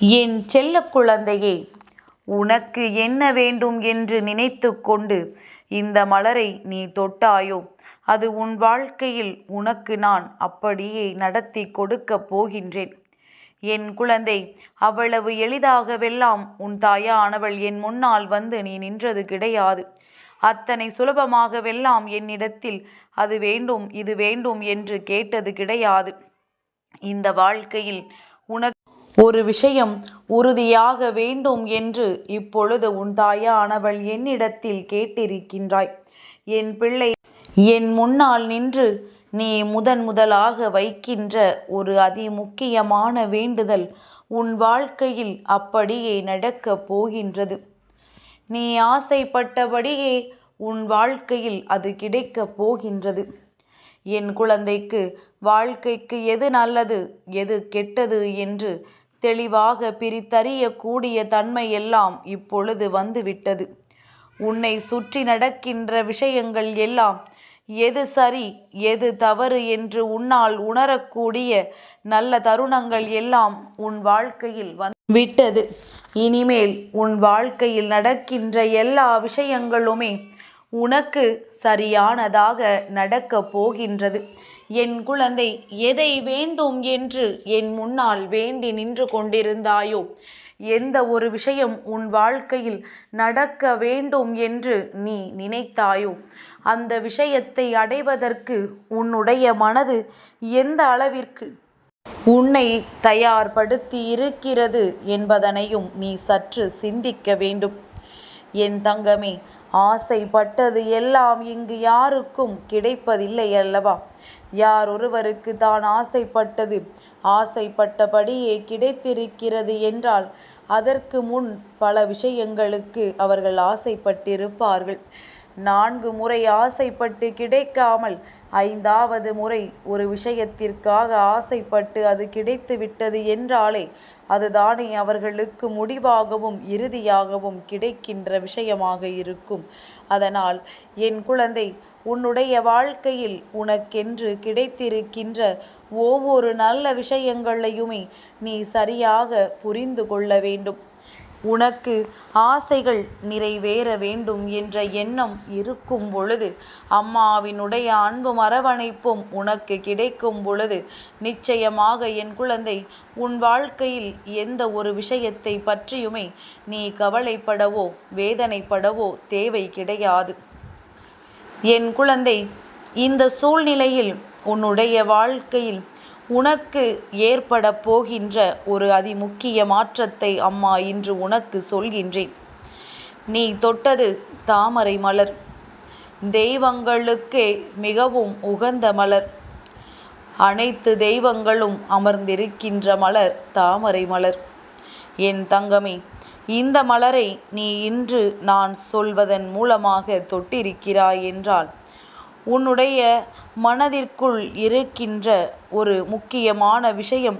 என் செல்ல குழந்தையே, உனக்கு என்ன வேண்டும் என்று நினைத்து கொண்டு இந்த மலரை நீ தொட்டாயோ, அது உன் வாழ்க்கையில் உனக்கு நான் அப்படியே நடத்தி கொடுக்கப் போகின்றேன். என் குழந்தை, அவ்வளவு எளிதாகவெல்லாம் உன் தாயானவள் என் முன்னால் வந்து நீ நின்றது கிடையாது. அத்தனை சுலபமாகவெல்லாம் என்னிடத்தில் அது வேண்டும் இது வேண்டும் என்று கேட்டது கிடையாது. இந்த வாழ்க்கையில் உனக்கு ஒரு விஷயம் உறுதியாக வேண்டும் என்று இப்பொழுது உன் தாயானவள் என்னிடத்தில் கேட்டிருக்கின்றாய். என் பிள்ளை, என் முன்னால் நின்று நீ முதலாக வைக்கின்ற ஒரு முக்கியமான வேண்டுதல் உன் வாழ்க்கையில் அப்படியே நடக்கப் போகின்றது. நீ ஆசைப்பட்டபடியே உன் வாழ்க்கையில் அது கிடைக்கப் போகின்றது. என் குழந்தைக்கு வாழ்க்கைக்கு எது நல்லது எது கெட்டது என்று தெளிவாக பிரித்தறியக்கூடிய தன்மையெல்லாம் இப்பொழுது வந்துவிட்டது. உன்னை சுற்றி நடக்கின்ற விஷயங்கள் எல்லாம் எது சரி எது தவறு என்று உன்னால் உணரக்கூடிய நல்ல தருணங்கள் எல்லாம் உன் வாழ்க்கையில் விட்டது. இனிமேல் உன் வாழ்க்கையில் நடக்கின்ற எல்லா விஷயங்களுமே உனக்கு சரியானதாக நடக்கப் போகின்றது. என் குழந்தை, எதை வேண்டும் என்று என் முன்னால் வேண்டி நின்று கொண்டிருந்தாயோ, எந்த ஒரு விஷயம் உன் வாழ்க்கையில் நடக்க வேண்டும் என்று நீ நினைத்தாயோ, அந்த விஷயத்தை அடைவதற்கு உன்னுடைய மனது எந்த அளவிற்கு உன்னை தயார்படுத்தி இருக்கிறது என்பதனையும் நீ சற்று சிந்திக்க வேண்டும். என் தங்கமே, ஆசைப்பட்டது எல்லாம் இங்கு யாருக்கும் கிடைப்பதில்லை அல்லவா? யார் ஒருவருக்கு தான் ஆசைப்பட்டபடியே கிடைத்திருக்கிறது என்றால் அதற்கு முன் பல விஷயங்களுக்கு அவர்கள் ஆசைப்பட்டிருப்பார்கள். 4 முறை ஆசைப்பட்டு கிடைக்காமல் 5வது முறை ஒரு விஷயத்திற்காக ஆசைப்பட்டு அது கிடைத்து விட்டது என்றாலே அதுதானே அவர்களுக்கு முடிவாகவும் இறுதியாகவும் கிடைக்கின்ற விஷயமாக இருக்கும். அதனால் என் குழந்தை, உன்னுடைய வாழ்க்கையில் உனக்கென்று கிடைத்திருக்கின்ற ஒவ்வொரு நல்ல விஷயங்களையுமே நீ சரியாக புரிந்து கொள்ள வேண்டும். உனக்கு ஆசைகள் நிறைவேற வேண்டும் என்ற எண்ணம் இருக்கும் பொழுது, அம்மாவினுடைய அன்பும் அரவணைப்பும் உனக்கு கிடைக்கும் பொழுது, நிச்சயமாக என் குழந்தை, உன் வாழ்க்கையில் எந்த ஒரு விஷயத்தை பற்றியுமே நீ கவலைப்படவோ வேதனைப்படவோ தேவை கிடையாது. என் குழந்தை, இந்த சூழ்நிலையில் உன்னுடைய வாழ்க்கையில் உனக்கு ஏற்பட போகின்ற ஒரு முக்கிய மாற்றத்தை அம்மா இன்று உனக்கு சொல்கின்றேன். நீ தொட்டது தாமரை மலர், தெய்வங்களுக்கே மிகவும் உகந்த மலர். அனைத்து தெய்வங்களும் அமர்ந்திருக்கின்ற மலர் தாமரை மலர். என் தங்கமே, இந்த மலரை நீ இன்று நான் சொல்வதன் மூலமாக தொட்டிருக்கிறாய் என்றால் உன்னுடைய மனதிற்குள் இருக்கின்ற ஒரு முக்கியமான விஷயம்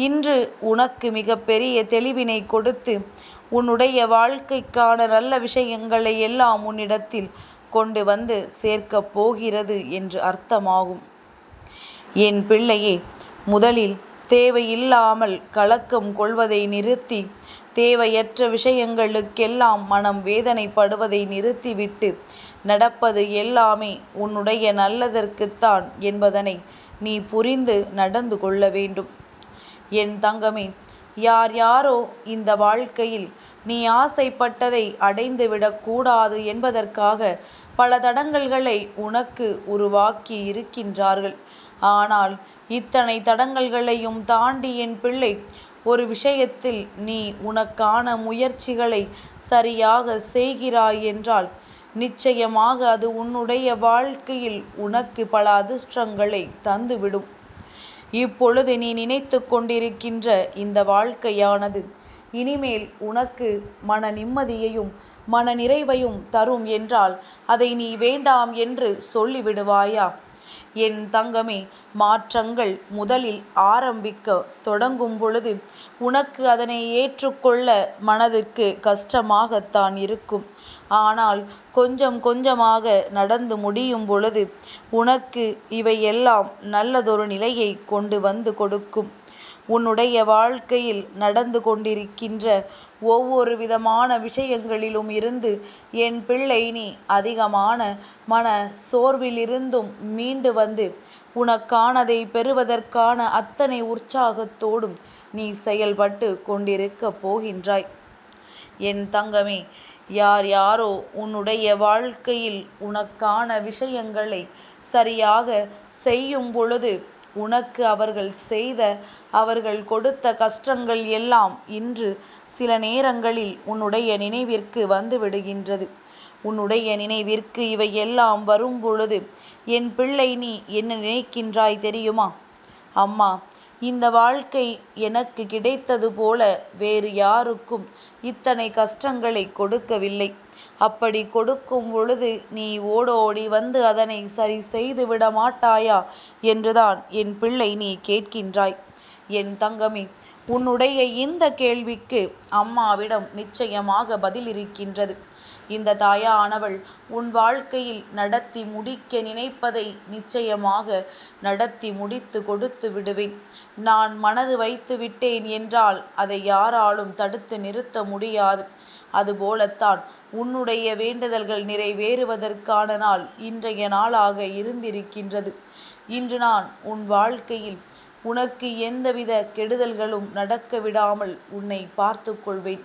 இன்று உனக்கு மிகப்பெரிய தெளிவினை கொடுத்து உன்னுடைய வாழ்க்கைக்கான நல்ல விஷயங்களை எல்லாம் உன்னிடத்தில் கொண்டு வந்து சேர்க்கப் போகிறது என்று அர்த்தமாகும். என் பிள்ளையே, முதலில் தேவையில்லாமல் கலக்கம் கொள்வதை நிறுத்தி தேவையற்ற விஷயங்களுக்கெல்லாம் மனம் வேதனைப்படுவதை நிறுத்திவிட்டு நடப்பது எல்லாமே உன்னுடைய நல்லதற்குத்தான் என்பதனை நீ புரிந்து நடந்து கொள்ள வேண்டும். என் தங்கமே, யாரோ இந்த வாழ்க்கையில் நீ ஆசைப்பட்டதை அடைந்துவிடக்கூடாது என்பதற்காக பல தடங்கல்களை உனக்கு உருவாக்கி இருக்கின்றார்கள். ஆனால் இத்தனை தடங்கல்களையும் தாண்டி என் பிள்ளை, ஒரு விஷயத்தில் நீ உனக்கான முயற்சிகளை சரியாக செய்கிறாய் என்றால் நிச்சயமாக அது உன்னுடைய வாழ்க்கையில் உனக்கு பல அதிர்ஷ்டங்களை தந்துவிடும். இப்பொழுது நீ நினைத்து கொண்டிருக்கின்ற இந்த வாழ்க்கையானது இனிமேல் உனக்கு மன நிம்மதியையும் மன நிறைவையும் தரும் என்றால் அதை நீ வேண்டாம் என்று சொல்லிவிடுவாயா? என் தங்கமே, மாற்றங்கள் முதலில் ஆரம்பிக்க தொடங்கும் பொழுது உனக்கு அதனை ஏற்றுக்கொள்ள மனதிற்கு கஷ்டமாகத்தான் இருக்கும். ஆனால் கொஞ்சம் கொஞ்சமாக நடந்து முடியும் பொழுது உனக்கு இவையெல்லாம் நல்லதொரு நிலையை கொண்டு வந்து கொடுக்கும். உன்னுடைய வாழ்க்கையில் நடந்து கொண்டிருக்கின்ற ஒவ்வொரு விதமான விஷயங்களிலும் இருந்து என் பிள்ளை நீ அதிகமான மன சோர்விலிருந்தும் மீண்டு வந்து உனக்கானதை பெறுவதற்கான அத்தனை உற்சாகத்தோடும் நீ செயல்பட்டு கொண்டிருக்கப் போகின்றாய். என் தங்கமே, யார் யாரோ உன்னுடைய வாழ்க்கையில் உனக்கான விஷயங்களை சரியாக செய்யும் பொழுது உனக்கு அவர்கள் கொடுத்த கஷ்டங்கள் எல்லாம் இன்று சில நேரங்களில் உன்னுடைய நினைவிற்கு வந்து விடுகின்றது. உன்னுடைய நினைவிற்கு இவை எல்லாம் வரும் பொழுது என் பிள்ளை நீ என்ன நினைக்கின்றாய் தெரியுமா? அம்மா, இந்த வாழ்க்கை எனக்கு கிடைத்தது போல வேறு யாருக்கும் இத்தனை கஷ்டங்களை கொடுக்கவில்லை. அப்படி கொடுக்கும் பொழுது நீ ஓடோடி வந்து அதனை சரி செய்து விட மாட்டாயா என்றுதான் என் பிள்ளை நீ கேட்கின்றாய். என் தங்கமே, உன்னுடைய இந்த கேள்விக்கு அம்மாவிடம் நிச்சயமாக பதில் இருக்கின்றது. இந்த தாயானவள் உன் வாழ்க்கையில் நடத்தி முடிக்க நினைப்பதை நிச்சயமாக நடத்தி முடித்து கொடுத்து விடுவேன். நான் மனது வைத்து விட்டேன் என்றால் அதை யாராலும் தடுத்து நிறுத்த முடியாது. அதுபோலத்தான் உன்னுடைய வேண்டுதல்கள் நிறைவேறுவதற்கான நாள் இன்றைய நாளாக இருந்திருக்கின்றது. இன்று நான் உன் வாழ்க்கையில் உனக்கு எந்தவித கெடுதல்களும் நடக்க விடாமல் உன்னை பார்த்து கொள்வேன்.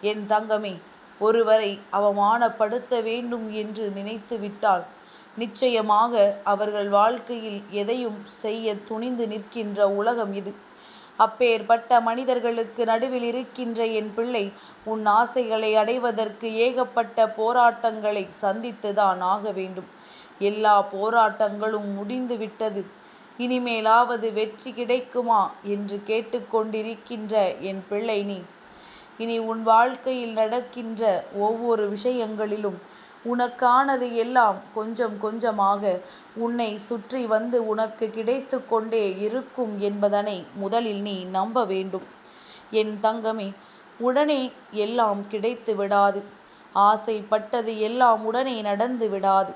என் தங்கமே, ஒருவரை அவமானப்படுத்த வேண்டும் என்று நினைத்து விட்டால் நிச்சயமாக அவர்கள் வாழ்க்கையில் எதையும் செய்ய துணிந்து நிற்கின்ற உலகம் இது. அப்பேற்பட்ட மனிதர்களுக்கு நடுவில் இருக்கின்ற என் பிள்ளை உன் ஆசைகளை அடைவதற்கு ஏகப்பட்ட போராட்டங்களை சந்தித்துதான் ஆக வேண்டும். எல்லா போராட்டங்களும் முடிந்து விட்டது. இனிமேலாவது வெற்றி கிடைக்குமா என்று கேட்டுக்கொண்டிருக்கின்ற என் பிள்ளை நீ இனி உன் வாழ்க்கையில் நடக்கின்ற ஒவ்வொரு விஷயங்களிலும் உனக்கானது எல்லாம் கொஞ்சம் கொஞ்சமாக உன்னை சுற்றி வந்து உனக்கு கிடைத்து கொண்டே இருக்கும் என்பதனை முதலில் நீ நம்ப வேண்டும். என் தங்கமே, உடனே எல்லாம் கிடைத்து விடாது. ஆசைப்பட்டது எல்லாம் உடனே நடந்து விடாது.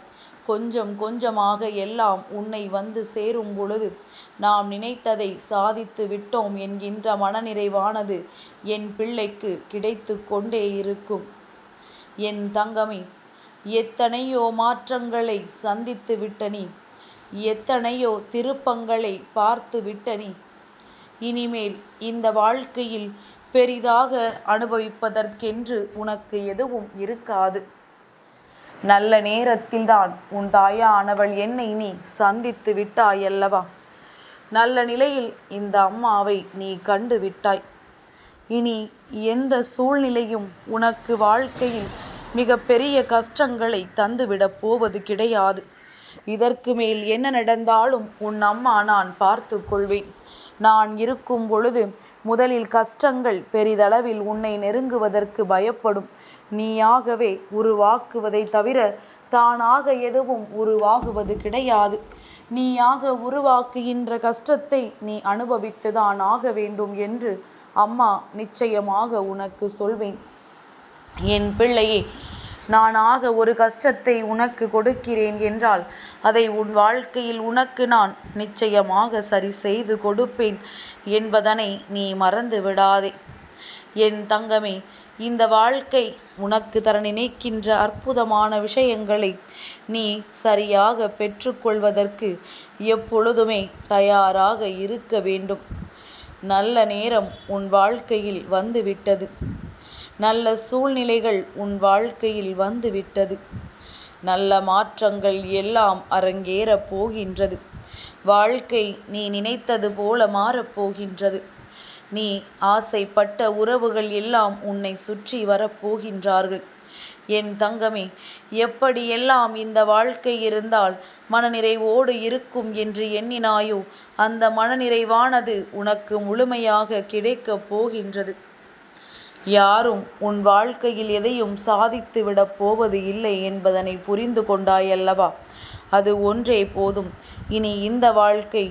கொஞ்சம் கொஞ்சமாக எல்லாம் உன்னை வந்து சேரும் பொழுது நாம் நினைத்ததை சாதித்து விட்டோம் என்கின்ற மனநிறைவானது என் பிள்ளைக்கு கிடைத்து கொண்டே இருக்கும். என் தங்கமே, எத்தனையோ மாற்றங்களை சந்தித்து விட்ட நீ, எத்தனையோ திருப்பங்களை பார்த்து விட்ட நீ, இனிமேல் இந்த வாழ்க்கையில் பெரிதாக அனுபவிப்பதற்கென்று உனக்கு எதுவும் இருக்காது. நல்ல நேரத்தில்தான் உன் தாயானவள் என்னை நீ சந்தித்து விட்டாயல்லவா? நல்ல நிலையில் இந்த அம்மாவை நீ கண்டு விட்டாய். இனி எந்த சூழ்நிலையும் உனக்கு வாழ்க்கையில் மிக பெரிய கஷ்டங்களை தந்துவிடப் போவது கிடையாது. இதற்கு மேல் என்ன நடந்தாலும் உன் அம்மா நான் பார்த்து கொள்வேன். நான் இருக்கும் பொழுது முதலில் கஷ்டங்கள் பெரிதளவில் உன்னை நெருங்குவதற்கு பயப்படும். நீயாகவே உருவாக்குவதை தவிர தானாக எதுவும் உருவாகுவது கிடையாது. நீயாக உருவாக்குகின்ற கஷ்டத்தை நீ அனுபவித்துதான் ஆக வேண்டும் என்று அம்மா நிச்சயமாக உனக்கு சொல்வேன். என் பிள்ளையே, நானாக ஒரு கஷ்டத்தை உனக்கு கொடுக்கிறேன் என்றால் அதை உன் வாழ்க்கையில் உனக்கு நான் நிச்சயமாக சரி செய்து கொடுப்பேன் என்பதனை நீ மறந்து விடாதே. என் தங்கமே, இந்த வாழ்க்கை உனக்கு தர நினைக்கின்ற அற்புதமான விஷயங்களை நீ சரியாக பெற்றுக்கொள்வதற்கு எப்பொழுதுமே தயாராக இருக்க வேண்டும். நல்ல நேரம் உன் வாழ்க்கையில் வந்துவிட்டது. நல்ல சூழ்நிலைகள் உன் வாழ்க்கையில் வந்துவிட்டது. நல்ல மாற்றங்கள் எல்லாம் அரங்கேறப் போகின்றது. வாழ்க்கை நீ நினைத்தது போல மாறப்போகின்றது. நீ ஆசைப்பட்ட உறவுகள் எல்லாம் உன்னை சுற்றி வரப்போகின்றார்கள். என் தங்கமே, எப்படியெல்லாம் இந்த வாழ்க்கை இருந்தால் மனநிறைவோடு இருக்கும் என்று எண்ணினாயோ அந்த மனநிறைவானது உனக்கு முழுமையாக கிடைக்கப் போகின்றது. யாரும் உன் வாழ்க்கையில் எதையும் சாதித்து விடப் போவது இல்லை என்பதனை புரிந்து கொண்டாயல்லவா? அது ஒன்றே போதும். இனி இந்த வாழ்க்கை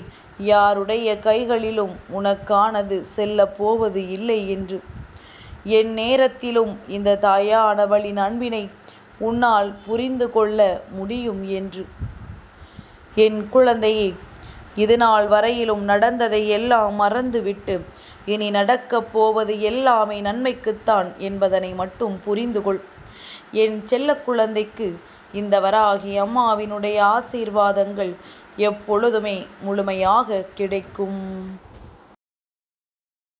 யாருடைய கைகளிலும் உனக்கானது செல்ல போவது இல்லை என்று. என் நேரத்திலும் இந்த தாயானவளின் அன்பினை உன்னால் புரிந்து கொள்ள முடியும் என்று. என் குழந்தையே, இதுநாள் வரையிலும் நடந்ததை எல்லாம் மறந்துவிட்டு இனி நடக்கப் போவது எல்லாமே நன்மைக்குத்தான் என்பதனை மட்டும் புரிந்து கொள். என் செல்ல குழந்தைக்கு இந்த வராகி அம்மாவினுடைய ஆசீர்வாதங்கள் எப்பொழுதுமே முழுமையாக கிடைக்கும்.